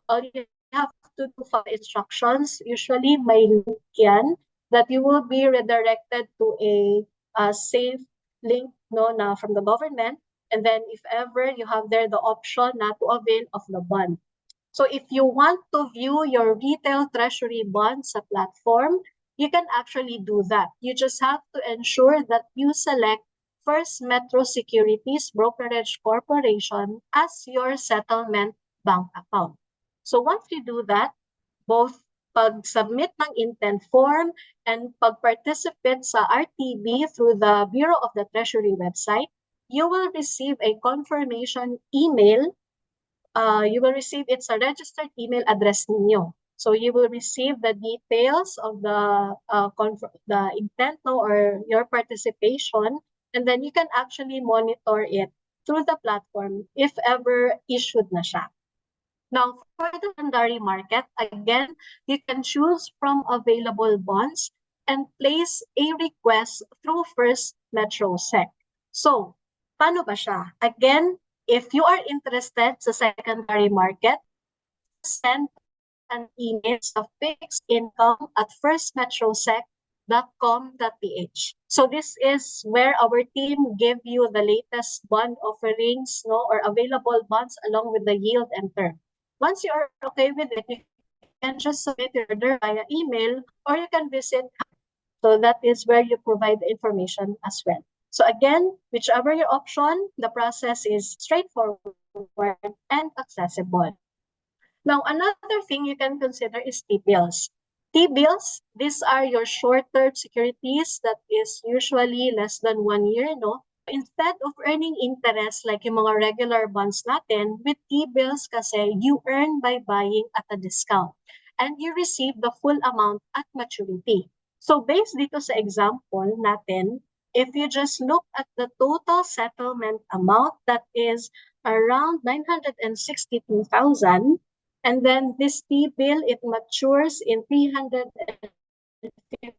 all you have to do follow instructions. Usually may link yan that you will be redirected to a safe link na from the government. And then if ever you have there the option to avail of the bond. So if you want to view your retail treasury bonds sa platform, you can actually do that. You just have to ensure that you select First Metro Securities Brokerage Corporation as your settlement bank account. So once you do that, both pag-submit ng intent form and pag-participate sa RTB through the Bureau of the Treasury website, you will receive a confirmation email. You will receive it's a registered email address ninyo. So you will receive the details of the intent or your participation, and then you can actually monitor it through the platform if ever issued na siya. Now, for the secondary market, again, you can choose from available bonds and place a request through First Metrosec. So, paano ba siya? Again, if you are interested sa secondary market, send an email sa fixedincome@firstmetrosec.com.ph. So this is where our team give you the latest bond offerings, or available bonds along with the yield and term. Once you are okay with it, you can just submit your order via email or you can visit. So that is where you provide the information as well. So again, whichever your option, the process is straightforward and accessible. Now, another thing you can consider is T-bills. T-bills, these are your short-term securities that is usually less than 1 year, Instead of earning interest like yung mga regular bonds natin, with T-bills kasi you earn by buying at a discount and you receive the full amount at maturity. So based dito sa example natin, if you just look at the total settlement amount that is around 962,000, and then this T-bill, it matures in 355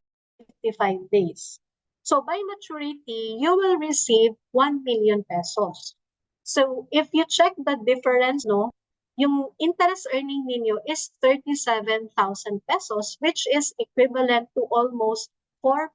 days. So by maturity, you will receive 1 million pesos. So if you check the difference, yung interest earning ninyo is 37,000 pesos, which is equivalent to almost 4%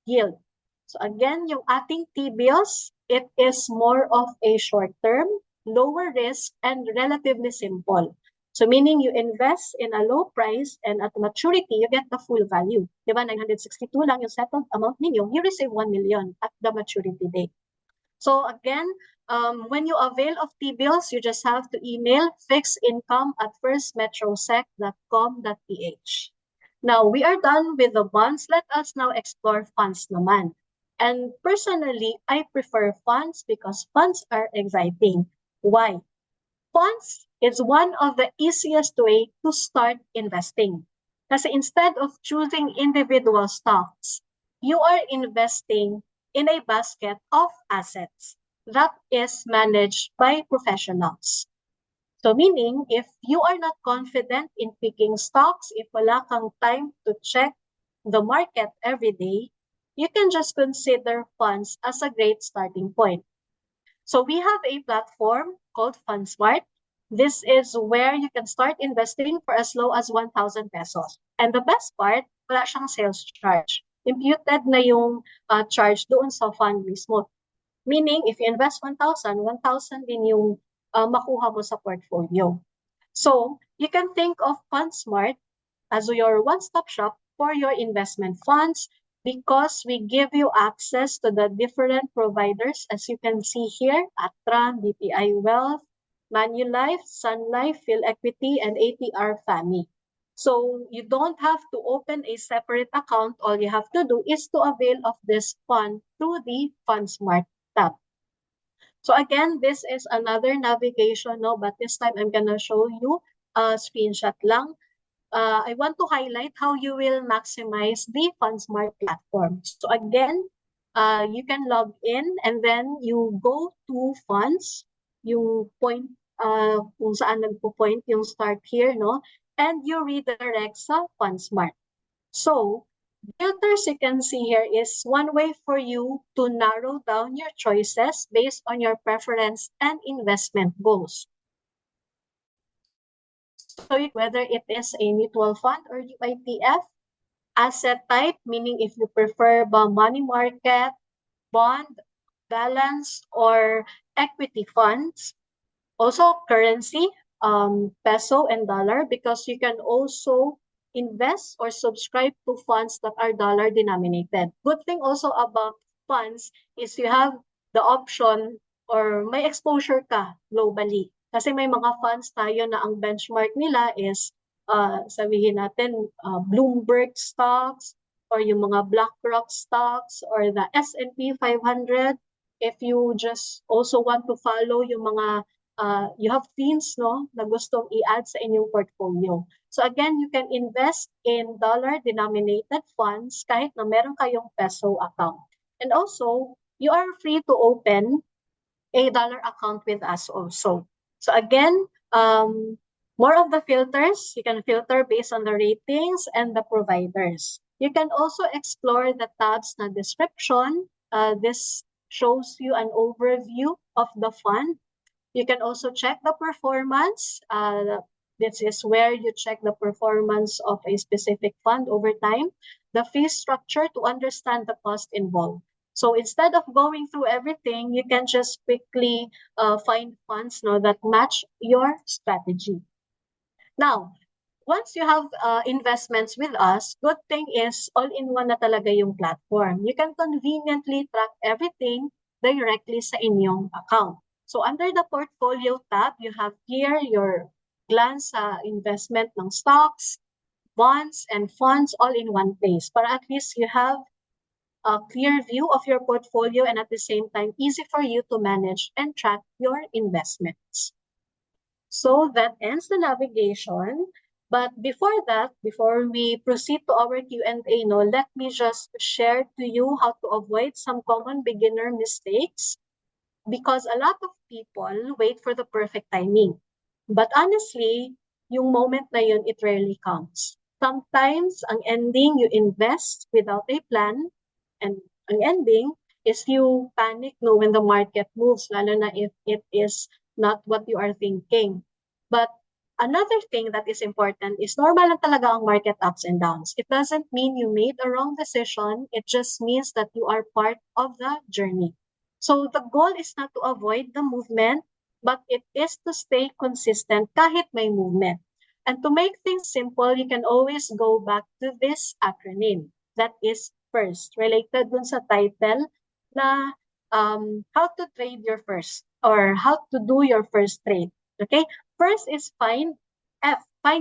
yield. So again, yung ating T-bills, it is more of a short-term, lower risk, and relatively simple. So meaning you invest in a low price and at maturity, you get the full value. Diba, 962 lang yung settled amount ninyo, you receive 1 million at the maturity date. So again, when you avail of T-bills, you just have to email fixedincome@firstmetrosec.com.ph. Now, we are done with the bonds. Let us now explore funds naman. And personally, I prefer funds because funds are exciting. Why? Funds is one of the easiest way to start investing. Kasi instead of choosing individual stocks, you are investing in a basket of assets that is managed by professionals. So meaning, if you are not confident in picking stocks, if wala kang time to check the market every day, you can just consider funds as a great starting point. So we have a platform called FundSmart. This is where you can start investing for as low as 1,000 pesos. And the best part, wala siyang sales charge. Imputed na yung charge doon sa fund mismo. Meaning, if you invest 1,000, 1,000 din yung makuha mo sa portfolio. So, you can think of FundSmart as your one-stop shop for your investment funds because we give you access to the different providers as you can see here, Atran, BPI Wealth, Manulife, Sun Life, PhilEquity, and ATR FAMI. So you don't have to open a separate account. All you have to do is to avail of this fund through the FundSmart tab. So again, this is another navigation, no? But this time I'm gonna show you a screenshot lang. I want to highlight how you will maximize the FundSmart platform. So again, you can log in and then you go to funds, yung point, kung saan nagpo-point yung start here, no? And you redirect sa FundSmart. So, filters you can see here is one way for you to narrow down your choices based on your preference and investment goals. So whether it is a mutual fund or UITF, asset type, meaning if you prefer money market, bond, balance, or equity funds. Also currency, peso and dollar, because you can also invest or subscribe to funds that are dollar denominated. Good thing also about funds is you have the option or may exposure ka globally. Kasi may mga funds tayo na ang benchmark nila is sabihin natin Bloomberg stocks or yung mga BlackRock stocks or the S&P 500. If you just also want to follow yung mga you have themes, no, na gustong i-add sa inyong portfolio. So again, you can invest in dollar-denominated funds kahit na meron kayong peso account. And also, you are free to open a dollar account with us also. So again, more of the filters, you can filter based on the ratings and the providers. You can also explore the tabs na description. This shows you an overview of the fund. You can also check the performance. This is where you check the performance of a specific fund over time. The fee structure to understand the cost involved. So instead of going through everything, you can just quickly find funds that match your strategy. Now, once you have investments with us, good thing is all-in-one na talaga yung platform. You can conveniently track everything directly sa inyong account. So under the portfolio tab, you have here your glance sa investment ng stocks, bonds, and funds all in one place. Para at least you have a clear view of your portfolio and at the same time, easy for you to manage and track your investments. So that ends the navigation. But before that, before we proceed to our Q&A, let me just share to you how to avoid some common beginner mistakes. Because a lot of people wait for the perfect timing. But honestly, yung moment na yun, it rarely comes. Sometimes, ang ending, you invest without a plan. And ang ending is you panic when the market moves, lalo na if it is not what you are thinking. But another thing that is important is normal lang talaga ang market ups and downs. It doesn't mean you made a wrong decision. It just means that you are part of the journey. So the goal is not to avoid the movement, but it is to stay consistent kahit may movement. And to make things simple, you can always go back to this acronym. That is FIRST, related dun sa title na how to trade your first or how to do your first trade. Okay? First is find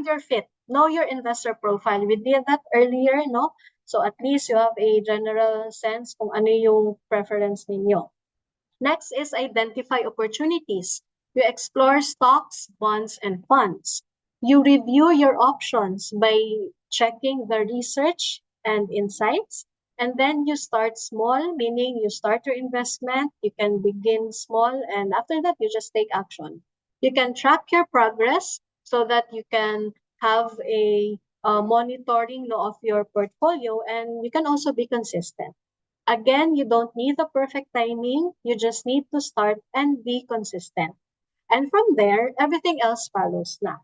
your fit. know your investor profile. We did that earlier, no? So at least you have a general sense kung ano yung preference ninyo. Next is identify opportunities. You explore stocks, bonds, and funds. You review your options by checking the research and insights. And then you start small, meaning you start your investment. You can begin small, and after that, you just take action. You can track your progress so that you can have a monitoring of your portfolio, and you can also be consistent. Again, you don't need the perfect timing. You just need to start and be consistent. And from there, everything else follows na.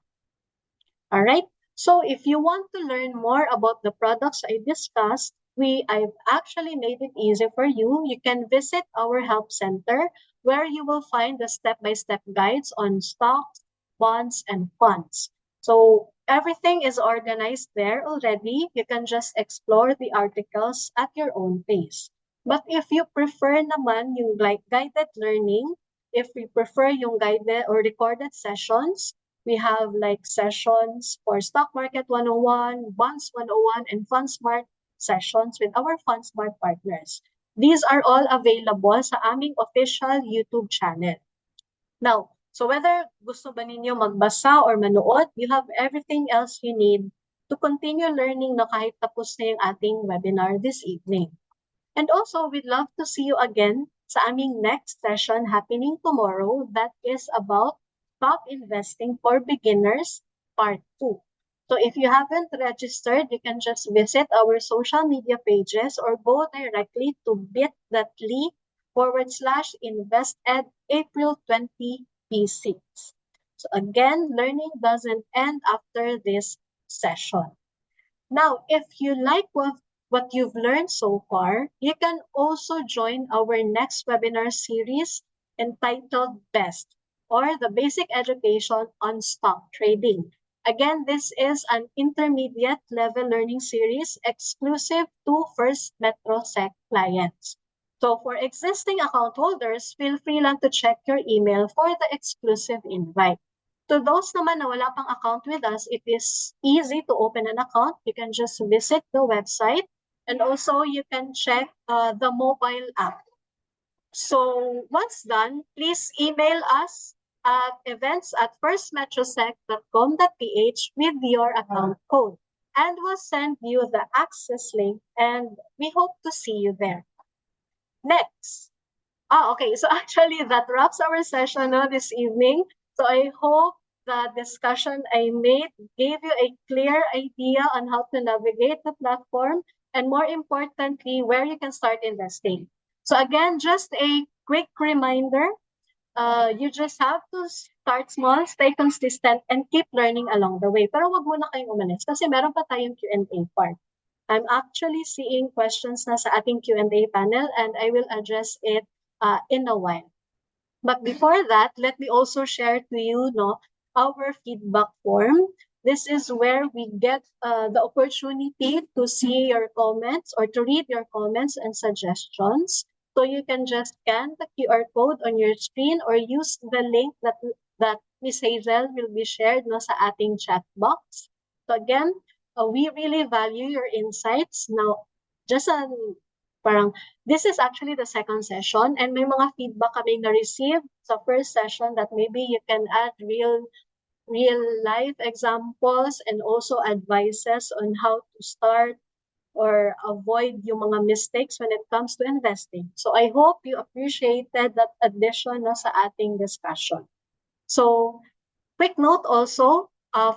All right. So if you want to learn more about the products I discussed, I've actually made it easy for you. You can visit our help center where you will find the step-by-step guides on stocks, bonds, and funds. So everything is organized there already. You can just explore the articles at your own pace. But if you prefer naman yung like guided learning, if you prefer yung guided or recorded sessions, we have like sessions for Stock Market 101, Bonds 101, and FundSmart sessions with our FundSmart partners. These are all available sa aming official YouTube channel. Now, so whether gusto ba ninyo magbasa or manood, you have everything else you need to continue learning na kahit tapos na yung ating webinar this evening. And also, we'd love to see you again sa aming next session happening tomorrow that is about stock investing for beginners part 2. So if you haven't registered, you can just visit our social media pages or go directly to bit.ly/invested April 20P6. So again, learning doesn't end after this session. Now, if you like what you've learned so far, you can also join our next webinar series entitled BEST, or the Basic Education on Stock Trading. Again, this is an intermediate level learning series exclusive to First MetroSec clients. So for existing account holders, feel free lang to check your email for the exclusive invite. To those naman na wala pang account with us, it is easy to open an account. You can just visit the website, and also you can check the mobile app. So once done, please email us at events@firstmetrosec.com.ph with your account code, and we'll send you the access link, and we hope to see you there. Next. Okay. So actually, that wraps our session this evening. So I hope the discussion I made gave you a clear idea on how to navigate the platform, and more importantly, where you can start investing. So again, just a quick reminder, you just have to start small, stay consistent, and keep learning along the way. Pero wag muna kayong umalis kasi meron pa tayong Q&A part. I'm actually seeing questions na sa ating Q&A panel, and I will address it in a while. But before that, let me also share to you our feedback form. This is where we get the opportunity to see your comments or to read your comments and suggestions. So you can just scan the QR code on your screen or use the link that Ms. Hazel will be shared sa ating chat box. So again, we really value your insights. Now, just parang this is actually the second session, and may mga feedback kaming na-receive sa first session that maybe you can add real life examples and also advices on how to start or avoid yung mga mistakes when it comes to investing. So I hope you appreciated that addition sa ating discussion. So quick note also,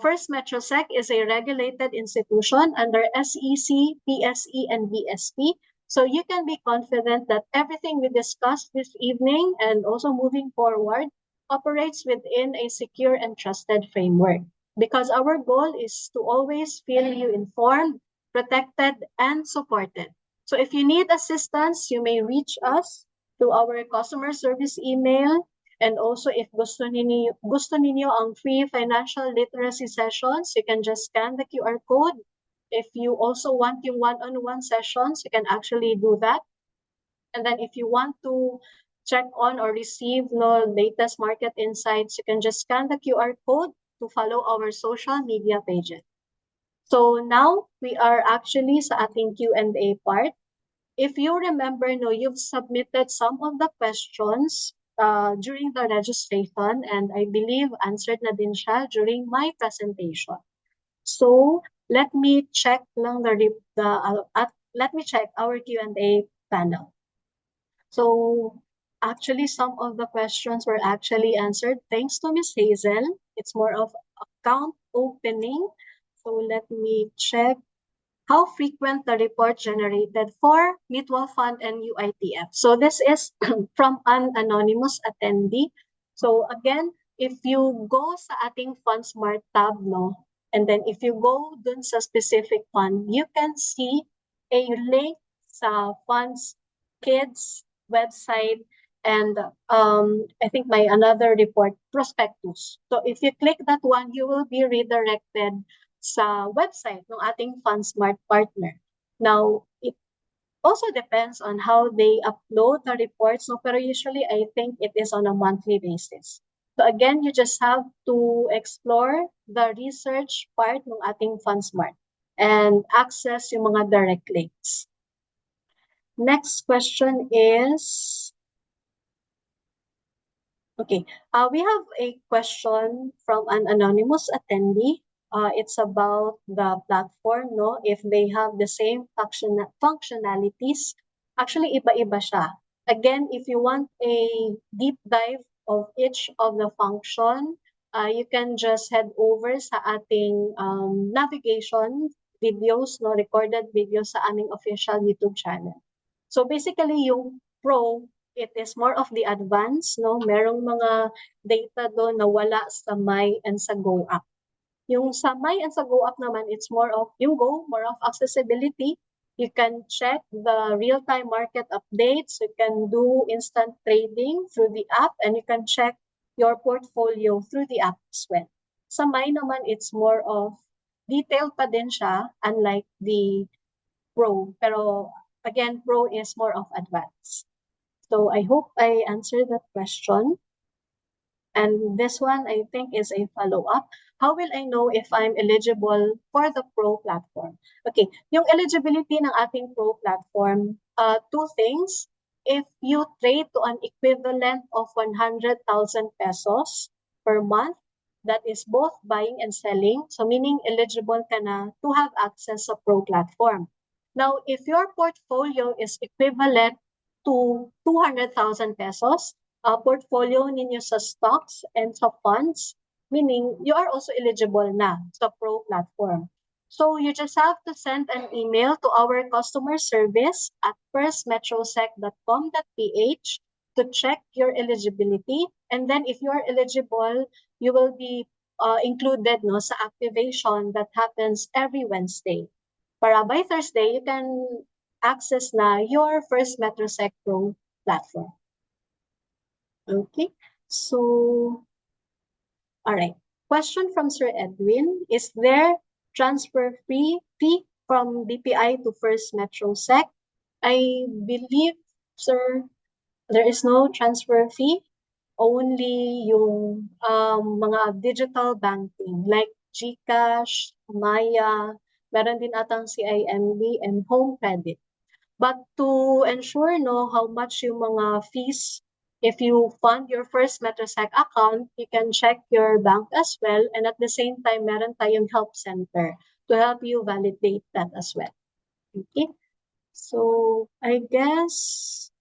First MetroSec is a regulated institution under SEC, PSE, and BSP. So you can be confident that everything we discussed this evening and also moving forward operates within a secure and trusted framework, because our goal is to always feel you informed, protected, and supported. So if you need assistance, you may reach us through our customer service email. And also, if gusto ninyo ang free financial literacy sessions, you can just scan the QR code. If you also want yung one-on-one sessions, you can actually do that. And then if you want to check on or receive latest market insights, you can just scan the QR code to follow our social media pages. So now we are actually sa ating Q&A part. If you remember, no, you've submitted some of the questions during the registration, and I believe answered na din siya during my presentation. So let me check lang let me check our Q&A panel. So actually, some of the questions were actually answered thanks to Miss Hazel. It's more of account opening. So let me check how frequent the report generated for mutual fund and UITF. So this is from an anonymous attendee. So again, if you go sa ating FundSmart tab, no, and then if you go dun sa specific fund, you can see a link sa Funds Kids website and I think my another report, prospectus. So if you click that one, you will be redirected sa website ng ating FundSmart partner. Now, it also depends on how they upload the reports, no, pero usually I think it is on a monthly basis. So again, you just have to explore the research part ng ating FundSmart and access yung mga direct links. Next question is, okay, we have a question from an anonymous attendee. It's about the platform, no? If they have the same functionalities, actually iba-iba siya. Again, if you want a deep dive of each of the function, you can just head over sa ating navigation videos, no? Recorded videos sa aming official YouTube channel. So basically, yung Pro, it is more of the advanced, no? Merong mga data doon na wala sa My and sa Go app. Yung sa My and sa Go app naman, it's more of, yung Go, more of accessibility. You can check the real-time market updates. You can do instant trading through the app, and you can check your portfolio through the app as well. Sa My naman, it's more of detailed pa din siya, unlike the Pro. Pero again, Pro is more of advanced. So I hope I answered that question. And this one, I think, is a follow-up. How will I know if I'm eligible for the Pro platform? Okay, yung eligibility ng ating Pro platform, two things. If you trade to an equivalent of 100,000 pesos per month, that is both buying and selling. So meaning eligible ka na to have access sa Pro platform. Now, if your portfolio is equivalent to 200,000 pesos, portfolio ninyo sa stocks and sa funds, meaning you are also eligible na sa Pro platform. So you just have to send an email to our customer service at firstmetrosec.com.ph to check your eligibility. And then if you are eligible, you will be included, no, sa activation that happens every Wednesday. Para by Thursday, you can access na your First Metrosec Pro platform. Okay, so, all right. Question from Sir Edwin. Is there transfer fee from BPI to First Metrosec? I believe, sir, there is no transfer fee. Only yung mga digital banking like GCash, Maya, meron din atang CIMB and Home Credit. But to ensure, no, how much yung mga fees, if you fund your First Metrosec account, you can check your bank as well. And at the same time, meron tayong help center to help you validate that as well. Okay. So I guess,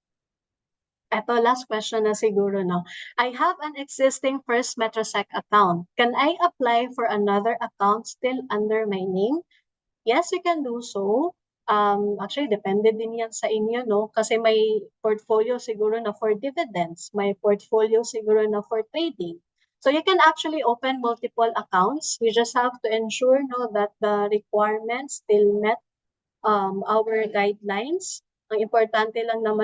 eto last question na siguro, no. I have an existing First Metrosec account. Can I apply for another account still under my name? Yes, you can do so. Actually, depende din yan sa inyo, no? Kasi may portfolio siguro na for dividends, may portfolio siguro na for trading. So you can actually open multiple accounts. You just have to ensure, no, that the requirements still met our guidelines. Ang importante lang naman